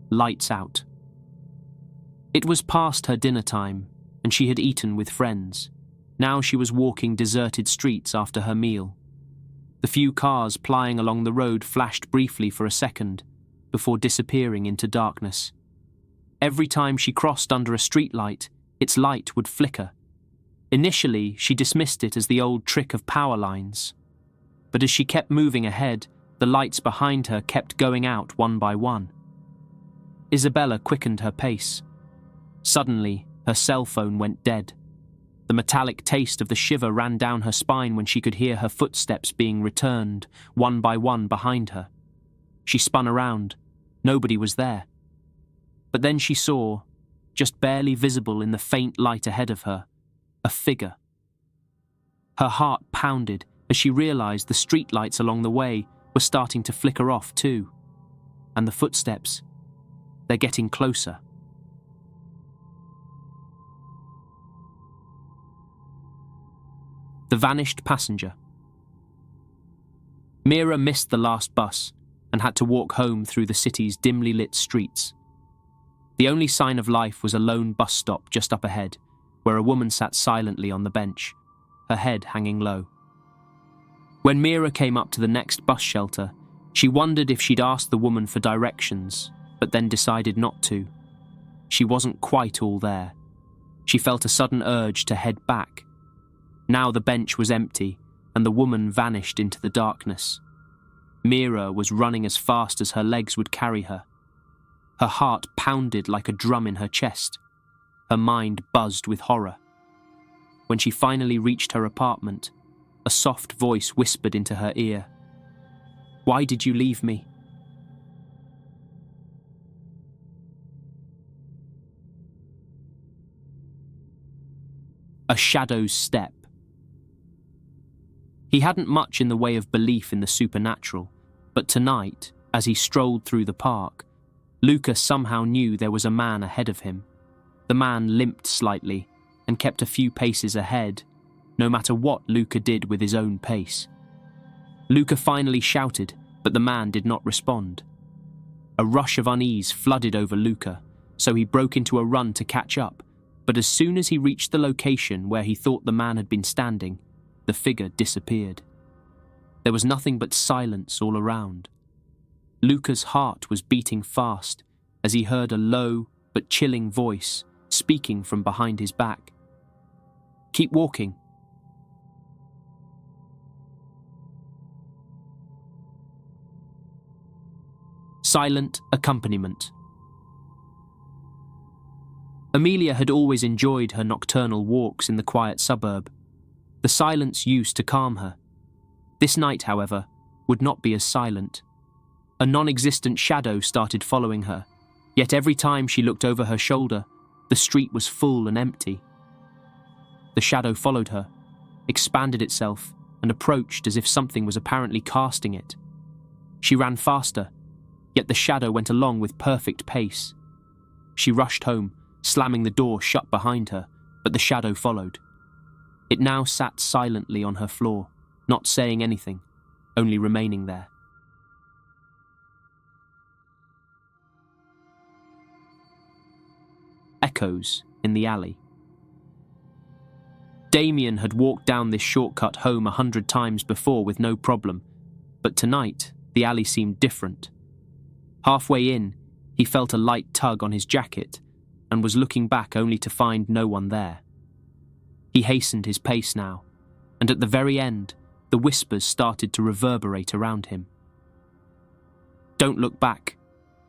lights out. It was past her dinner time, and she had eaten with friends. Now she was walking deserted streets after her meal. The few cars plying along the road flashed briefly for a second, before disappearing into darkness. Every time she crossed under a streetlight, its light would flicker. Initially, she dismissed it as the old trick of power lines. But as she kept moving ahead, the lights behind her kept going out one by one. Isabella quickened her pace. Suddenly, her cell phone went dead. The metallic taste of the shiver ran down her spine when she could hear her footsteps being returned, one by one behind her. She spun around. Nobody was there. But then she saw, just barely visible in the faint light ahead of her, a figure. Her heart pounded as she realized the streetlights along the way were starting to flicker off too. And the footsteps, they're getting closer. The vanished passenger. Mira missed the last bus and had to walk home through the city's dimly lit streets. The only sign of life was a lone bus stop just up ahead, where a woman sat silently on the bench, her head hanging low. When Mira came up to the next bus shelter, she wondered if she'd ask the woman for directions, but then decided not to. She wasn't quite all there. She felt a sudden urge to head back. Now the bench was empty, and the woman vanished into the darkness. Mira was running as fast as her legs would carry her. Her heart pounded like a drum in her chest. Her mind buzzed with horror. When she finally reached her apartment, a soft voice whispered into her ear, "Why did you leave me?" A shadow's step. He hadn't much in the way of belief in the supernatural, but tonight, as he strolled through the park, Luca somehow knew there was a man ahead of him. The man limped slightly and kept a few paces ahead, no matter what Luca did with his own pace. Luca finally shouted, but the man did not respond. A rush of unease flooded over Luca, so he broke into a run to catch up, but as soon as he reached the location where he thought the man had been standing, the figure disappeared. There was nothing but silence all around. Luca's heart was beating fast as he heard a low but chilling voice speaking from behind his back. "Keep walking." Silent accompaniment. Amelia had always enjoyed her nocturnal walks in the quiet suburb. The silence used to calm her. This night, however, would not be as silent. A non-existent shadow started following her, yet every time she looked over her shoulder, the street was full and empty. The shadow followed her, expanded itself, and approached as if something was apparently casting it. She ran faster, yet the shadow went along with perfect pace. She rushed home, slamming the door shut behind her, but the shadow followed. It now sat silently on her floor, not saying anything, only remaining there. Echoes in the alley. Damien had walked down this shortcut home 100 times before with no problem, but tonight the alley seemed different. Halfway in, he felt a light tug on his jacket and was looking back only to find no one there. He hastened his pace now, and at the very end, the whispers started to reverberate around him. "Don't look back,"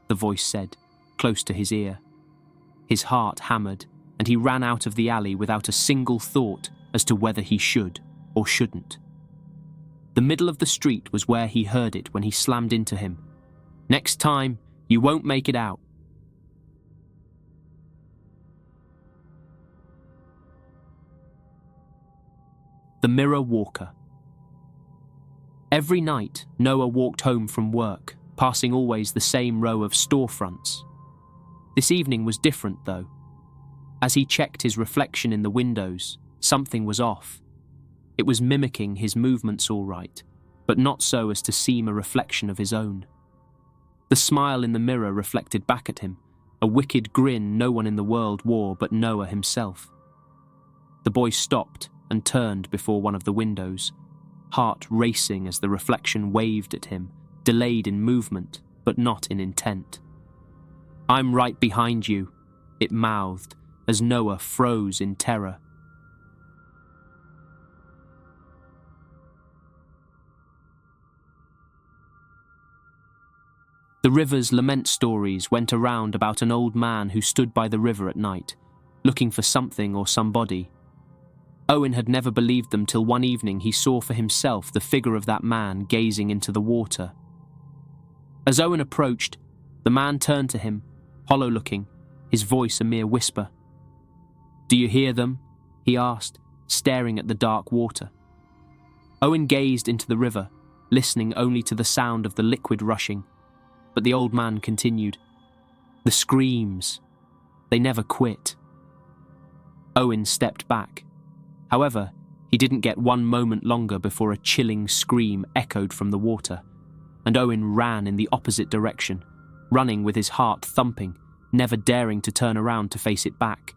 the voice said, close to his ear. His heart hammered, and he ran out of the alley without a single thought as to whether he should or shouldn't. The middle of the street was where he heard it when he slammed into him. "Next time, you won't make it out." The Mirror Walker. Every night, Noah walked home from work, passing always the same row of storefronts. This evening was different, though. As he checked his reflection in the windows, something was off. It was mimicking his movements all right, but not so as to seem a reflection of his own. The smile in the mirror reflected back at him, a wicked grin no one in the world wore but Noah himself. The boy stopped and turned before one of the windows, heart racing as the reflection waved at him, delayed in movement, but not in intent. "I'm right behind you," it mouthed, as Noah froze in terror. The river's lament stories went around about an old man who stood by the river at night, looking for something or somebody. Owen had never believed them till one evening he saw for himself the figure of that man gazing into the water. As Owen approached, the man turned to him, hollow-looking, his voice a mere whisper. "Do you hear them?" he asked, staring at the dark water. Owen gazed into the river, listening only to the sound of the liquid rushing, but the old man continued. "The screams. They never quit." Owen stepped back. However, he didn't get one moment longer before a chilling scream echoed from the water, and Owen ran in the opposite direction, running with his heart thumping, never daring to turn around to face it back.